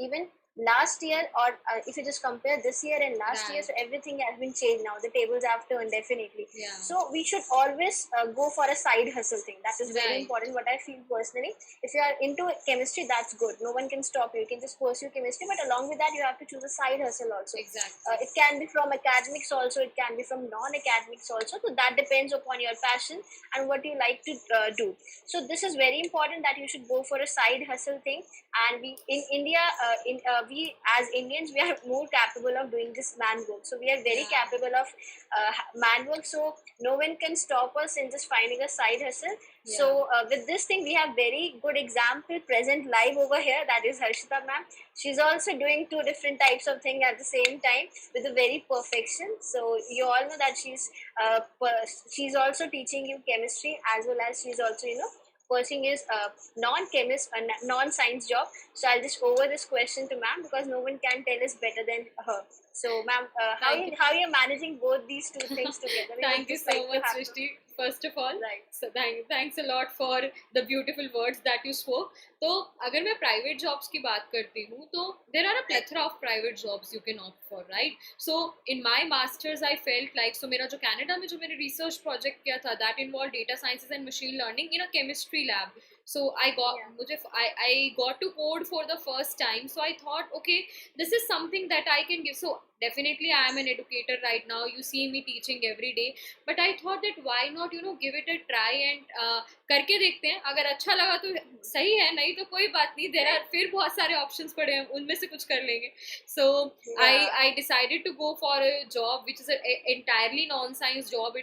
even last year, or if you just compare this year and last year, Right. so everything has been changed now. The tables have turned, definitely. Yeah. So we should always go for a side hustle thing. That is very Right. important, what I feel personally. If you are into chemistry, that's good. No one can stop you. You can just pursue chemistry, but along with that you have to choose a side hustle also. Exactly. It can be from academics also, it can be from non-academics also. So that depends upon your passion and what you like to do. So this is very important, that you should go for a side hustle thing. And we in India, we as Indians, we are more capable of doing this man work. So we are very Yeah. capable of man work. So no one can stop us in just finding a side hustle. Yeah. So with this thing, we have very good example present live over here. That is Harshita ma'am. She's also doing two different types of thing at the same time with a very perfection. So you all know that she's also teaching you chemistry, as well as she's also pursuing is a non-chemist, a non-science job. So I'll just over this question to ma'am because no one can tell us better than her. So ma'am, Thank you. how you're managing both these two things together? We would Thank you just so like to much, have Srishti. First of all, right. so thanks a lot for the beautiful words that you spoke. तो अगर मैं private jobs की बात करती हूँ तो there are a plethora of private jobs you can opt for, right? So in my masters I felt like, so मेरा जो Canada में जो मैंने research project किया था that involved data sciences and machine learning in a chemistry lab. So I got to code for the first time. So I thought, okay, this is something that I can give. So definitely I am an educator right now. You see me teaching every day, but I thought that why not give it a try and करके देखते हैं. अगर अच्छा लगा तो सही है, नहीं तो कोई बात नहीं. There are फिर बहुत सारे options पड़े हैं, उनमें से कुछ कर लेंगे. So I decided to go for a job which is an entirely non-science job.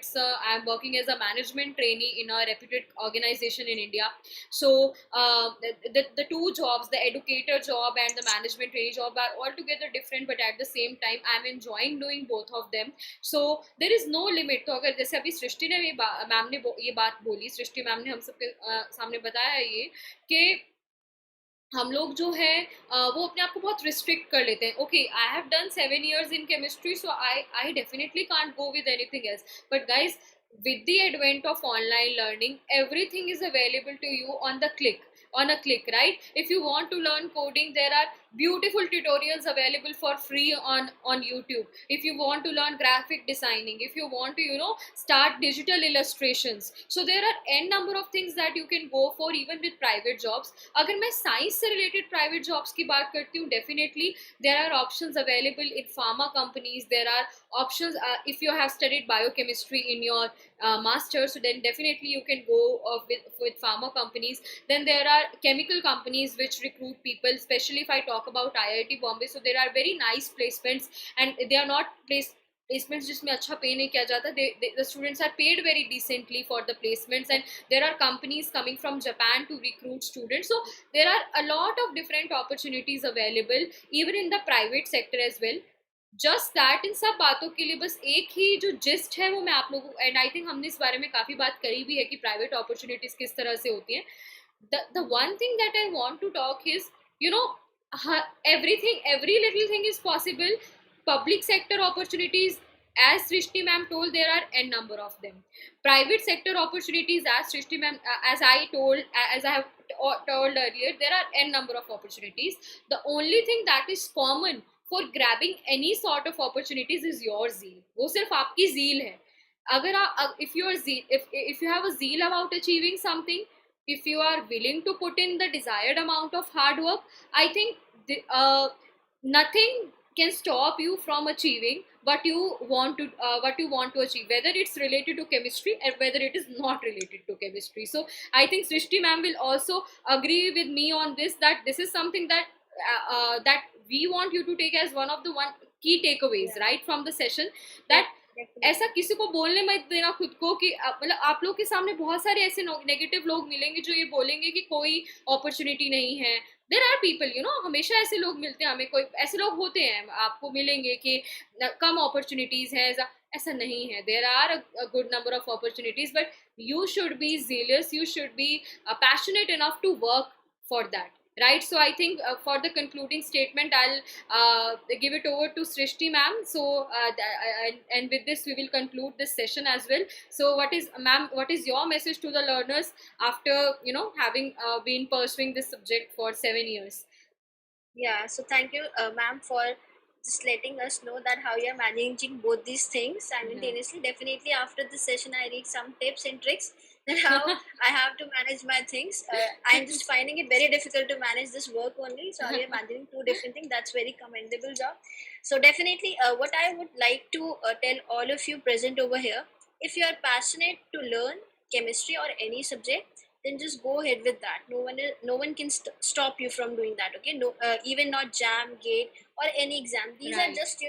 I'm working as a management trainee in a reputed organization in India. So the two jobs, the educator job and the management trainee job, are altogether different, but at the same time I'm enjoying doing both of them. So there is no limit. तो अगर जैसे अभी सृष्टि ने ma'am ने ये बात बोली, सृष्टि ma'am ने हम सबके सामने बताया ये कि हम लोग जो है वो अपने आप को बहुत रिस्ट्रिक्ट कर लेते हैं. Okay, I have done 7 years in chemistry, so I definitely can't go with anything else. But guys, with the advent of online learning, everything is available to you on a click, right? If you want to learn coding, there are beautiful tutorials available for free on YouTube. If you want to learn graphic designing, if you want to start digital illustrations, so there are n number of things that you can go for even with private jobs. अगर मैं science से related private jobs की बात करती हूँ, definitely there are options available in pharma companies. There are options if you have studied biochemistry in your master's, so then definitely you can go with pharma companies. Then there are chemical companies which recruit people, especially if I talk about IIT Bombay. So there are very nice placements, and they are not placements जिसमें अच्छा पे नहीं किया जाता. The students are paid very decently for the placements, and there are companies coming from Japan to recruit students. So there are a lot of different opportunities available even in the private sector as well. Just that, इन सब बातों के लिए बस एक ही जो gist है वो मैं आप लोगों को, एंड आई थिंक हमने इस बारे में काफ़ी बात करी भी है कि प्राइवेट अपॉर्चुनिटीज़ किस तरह से होती हैं. the one thing that I want to talk is, you know, every little thing is possible. Public sector opportunities, as Srishti ma'am told, there are n number of them. Private sector opportunities, as Srishti ma'am, as I have told earlier, there are n number of opportunities. The only thing that is common for grabbing any sort of opportunities is your zeal. वो सिर्फ आपकी zeal है. अगर आप if you have a zeal about achieving something, if you are willing to put in the desired amount of hard work, I think nothing can stop you from achieving what you want to achieve, whether it's related to chemistry and whether it is not related to chemistry. So I think Srishti ma'am will also agree with me on this, that this is something that we want you to take as one of the key takeaways, right, from the session, that ऐसा किसी को बोलने मत देना खुद को कि मतलब आप लोग के सामने बहुत सारे ऐसे नेगेटिव लोग मिलेंगे जो ये बोलेंगे कि कोई अपॉर्चुनिटी नहीं है. देयर आर पीपल, हमेशा ऐसे लोग मिलते हैं हमें, कोई ऐसे लोग होते हैं आपको मिलेंगे कि कम अपॉर्चुनिटीज है. ऐसा नहीं है. There are a good number of opportunities, but you should be zealous, you should be passionate enough to work for that, right? So I think for the concluding statement, I'll give it over to Srishti ma'am. So and with this we will conclude this session as well. So what is your message to the learners after having been pursuing this subject for 7 years? Yeah, so thank you, ma'am, for just letting us know that how you're managing both these things simultaneously. Definitely, after this session, I need some tips and tricks that how I have to manage my things. I'm just finding it very difficult to manage this work only. So you're managing two different things. That's very commendable job. So definitely, what I would like to tell all of you present over here, if you are passionate to learn chemistry or any subject, then just go ahead with that. No one can stop you from doing that. Okay, no, even not jam, gate, or any exam. These are Right. just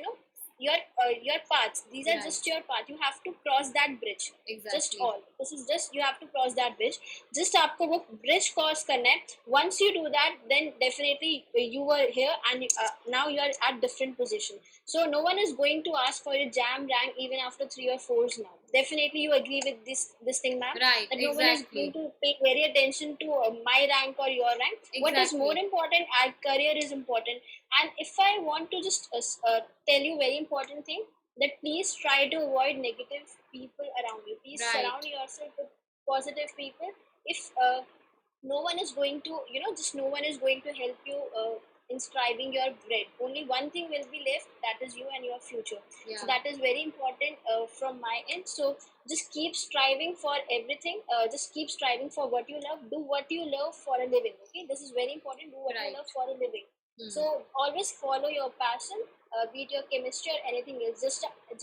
your paths. These are Right. just your path. You have to cross that bridge. Just Exactly. all. This is just you have to cross that bridge. Just आपको वो bridge cross करना है. Once you do that, then definitely you were here and now you are at different position. So no one is going to ask for your jam rank even after 3 or 4s now. Definitely, you agree with this thing, ma'am. Right, That no one is going exactly. to pay very attention to my rank or your rank. What is more Exactly. important? Our career is important. And if I want to just tell you very important thing, that please try to avoid negative people around you. Please surround Right. yourself with positive people. If no one is going to, just no one is going to help you in striving your bread. Only one thing will be left, that is you and your future. So Yeah. that is very important from my end. So just keep striving for everything. Just keep striving for what you love. Do what you love for a living. Okay, this is very important. Do what you love Right. for a living. Hmm. So always follow your passion, be it your chemistry or anything else.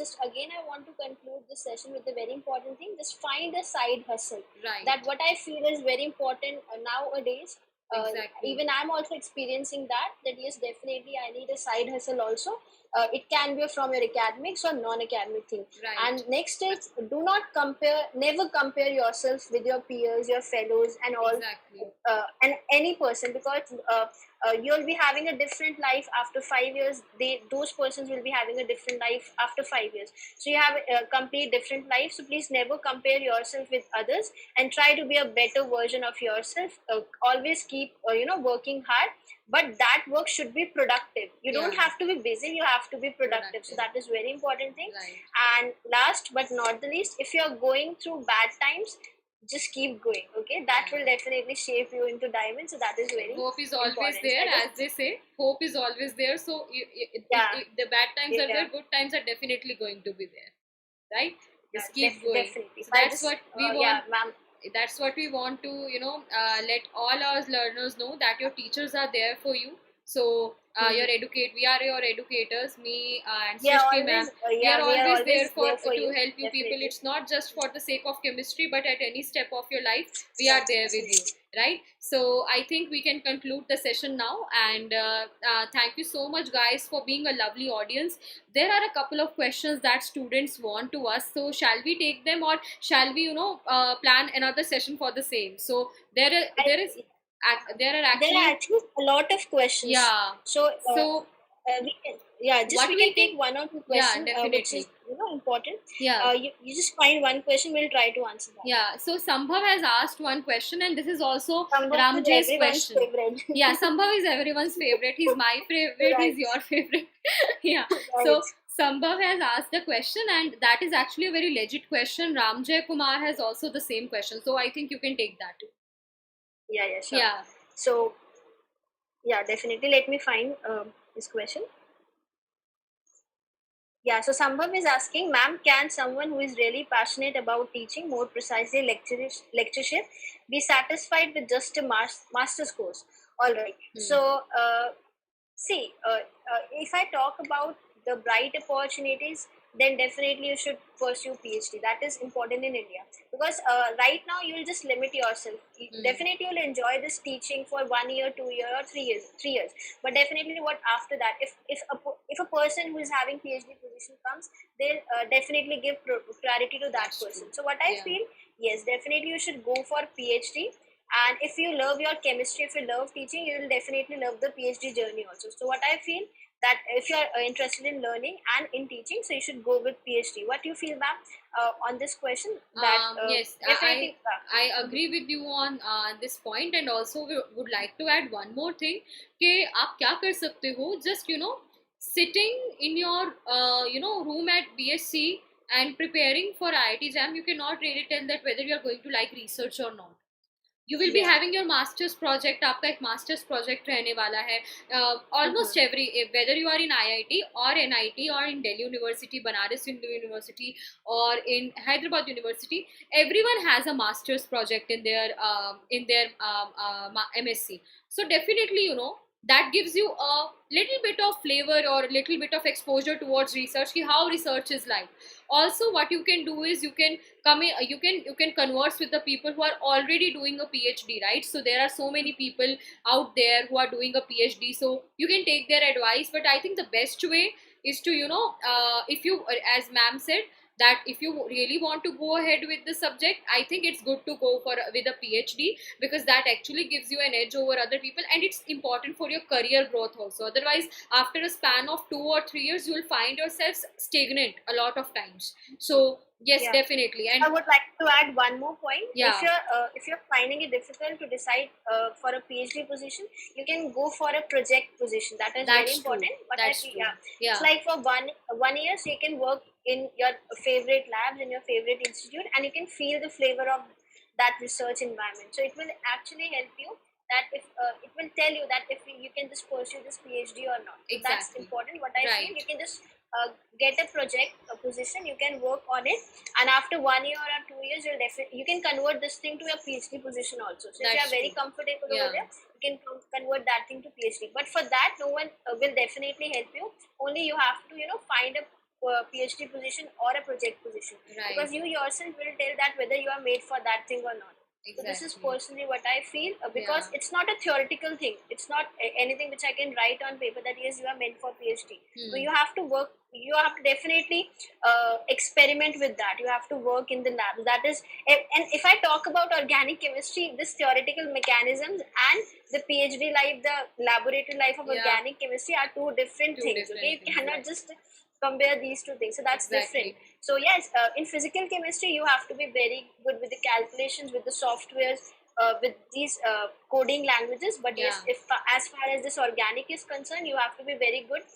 Just again, I want to conclude this session with a very important thing. Just find a side hustle. That Right. what I feel is very important nowadays. uh, Exactly. Even I'm also experiencing that yes, definitely I need a side hustle also. It can be from your academics or non-academic thing. Right. And next is, do not compare, never compare yourself with your peers, your fellows and all, Exactly. and any person, because you'll be having a different life after 5 years. Those persons will be having a different life after 5 years. So you have a complete different life. So please never compare yourself with others, and try to be a better version of yourself. Always keep working hard, but that work should be productive. You don't Yeah. have to be busy, you have to be productive. So Productive. that is very important thing. Right. And last but not the least, if you're going through bad times, just keep going. Okay, that Yeah. will definitely shape you into diamonds. So that is very Hope is always important. So there, I as just, they say. Hope is always there. So yeah, if the bad times are yeah, there, good times are definitely going to be there. Right? yeah, Just keep going. definitely. So So I that's just, what we yeah, want. ma'am. That's what we want to, let all our learners know, that your teachers are there for you. So Mhm. we are your educators, me and Yeah, Srishti ma'am. always, We are yeah, we are always there always for there for to you. help you people. Definitely. It's not just for the sake of chemistry, but at any step of your life, we are Yeah, there with you. definitely. Right? So I think we can conclude the session now, and thank you so much, guys, for being a lovely audience. There are a couple of questions that students want to us, so shall we take them, or shall we, plan another session for the same? So I, there are there are actually, actually a lot of questions. yeah. So So we can, yeah, just what we we can can, take one or two yeah, question, which is definitely, important. yeah. You just find one question. We'll try to answer that. Yeah, so Sambhav has asked one question, and this is also Sambhav is Ramjay's everyone's question. favorite. Yeah, Sambhav is everyone's favorite. He's my favorite. Right, He's your favorite. Yeah. right. So Sambhav has asked a question, and that is actually a very legit question. Ramjay Kumar has also the same question. So I think you can take that. Yeah, yeah, sure. Yeah. So yeah, definitely. Let me find this question. Yeah, so Sambhav is asking, ma'am, can someone who is really passionate about teaching, more precisely lectureship, be satisfied with just a master's course? All right. Hmm. So, see, if I talk about the bright opportunities, then definitely you should pursue PhD. That is important in India, because right now you will just limit yourself. Hmm. Definitely you will enjoy this teaching for 1 year, 2 year, or 3 years. 3 years, but definitely what after that? If a person who is having PhD position comes, they'll definitely give priority to that That's true. person. So what I Yeah. feel, yes, definitely you should go for PhD. And if you love your chemistry, if you love teaching, you will definitely love the PhD journey also. So what I feel, that if you are interested in learning and in teaching, so you should go with PhD. What do you feel, ma'am, on this question? That Yes, definitely, I agree with you on this point, and also we would like to add one more thing कि आप क्या कर सकते हो, just sitting in your room at BSc and preparing for IIT JAM, you cannot really tell that whether you are going to like research or not. You will be yeah. having your master's project. आपका एक master's project रहने वाला है. Mm-hmm. Almost every, whether you are in IIT or NIT or in Delhi University, Banaras Hindu University, or in Hyderabad University, everyone has a master's project in their MSc. So definitely, that gives you a little bit of flavor or a little bit of exposure towards research, ki how research is like. Also, what you can do is you can come in, you can converse with the people who are already doing a PhD, right? So there are so many people out there who are doing a PhD, so you can take their advice. But I think the best way is to, if you, as ma'am said, that if you really want to go ahead with the subject, I think it's good to go for with a PhD, because that actually gives you an edge over other people, and it's important for your career growth also. Otherwise, after a span of 2 or 3 years, you will find yourself stagnant a lot of times. So yes, Yeah. definitely. And I would like to add one more point. yeah, If you're finding it difficult to decide for a PhD position, you can go for a project position. That is very that's true. important. But I That's feel, true. yeah, it's Yeah, like for one year, so you can work in your favorite labs in your favorite institute, and you can feel the flavor of that research environment. So it will actually help you, that if it will tell you that if you can just pursue this PhD or not. So that's exactly. important. What I feel, Right. you can just get a project, a position, you can work on it, and after 1 year or 2 years, you can convert this thing to a PhD position also. So if you are That's very true. comfortable over Yeah. there, you can convert that thing to PhD. But for that, no one will definitely help you. Only you have to find a PhD position or a project position, Right. because you yourself will tell that whether you are made for that thing or not. So this is Exactly. personally what I feel, because Yeah. it's not a theoretical thing. It's not anything which I can write on paper that yes, you are meant for PhD. So Hmm. you have to work. You have to definitely experiment with that. You have to work in the lab. That is, and if I talk about organic chemistry, this theoretical mechanisms and the PhD life, the laboratory life of Yeah. organic chemistry are two different Two things. different Okay, you things. cannot Right. just compare these two things. So that's different. Exactly. So yes, in physical chemistry, you have to be very good with the calculations, with the softwares, with these coding languages. But Yeah. yes, if as far as this organic is concerned, you have to be very good.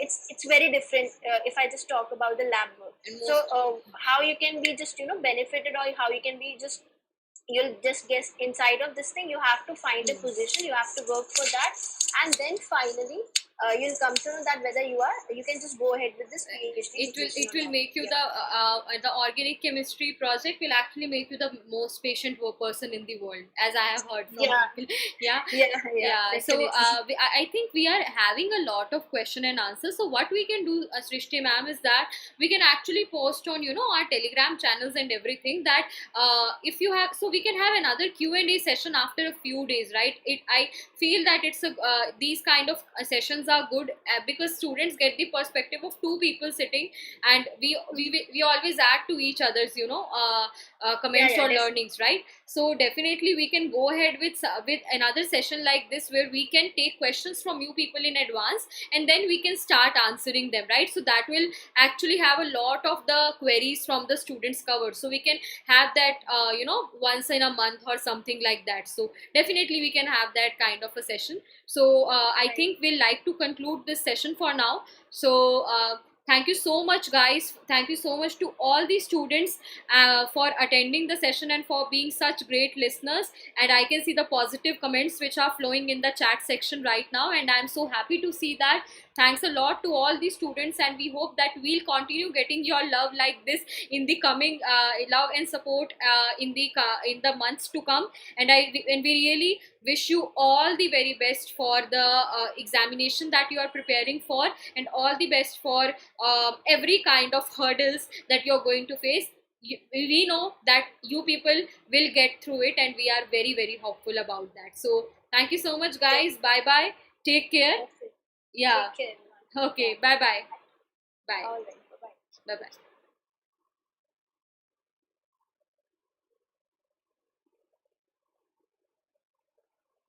It's very different if I just talk about the lab work. And So most. how you can be just benefited, or how you can be just, you'll just guess inside of this thing. You have to find a Hmm. position, you have to work for that, and then finally you'll come to know that whether you can just go ahead with this PhD position It or will not. make you Yeah, the organic chemistry project will actually make you the most patient person in the world, as I have heard from yeah, people. Yeah. yeah, yeah, Yeah, so definitely. I think we are having a lot of question and answers. So what we can do, Srishti ma'am, is that we can actually post on our Telegram channels and everything, that if you have, so we can have another Q&A session after a few days, right? I feel that it's a these kind of sessions are good, because students get the perspective of two people sitting, and we always add to each other's Yeah, comments yeah, or definitely. learnings, right? So definitely we can go ahead with another session like this, where we can take questions from you people in advance, and then we can start answering them, right? So that will actually have a lot of the queries from the students covered, so we can have that once in a month or something like that. So definitely we can have that kind of a session. So I Right. think we'll like to conclude this session for now. So thank you so much, guys. Thank you so much to all the students for attending the session and for being such great listeners. And I can see the positive comments which are flowing in the chat section right now, and I'm so happy to see that. Thanks a lot to all the students, and we hope that we'll continue getting your love like this in the coming love and support in the months to come. And we really wish you all the very best for the examination that you are preparing for, and all the best for every kind of hurdles that you're going to face. We know that you people will get through it, and we are very very hopeful about that. So thank you so much, guys. Bye bye. Take care. Definitely. Yeah. Take care, everyone. Yeah. Okay. Bye bye. Bye. All right. Bye bye. Bye bye.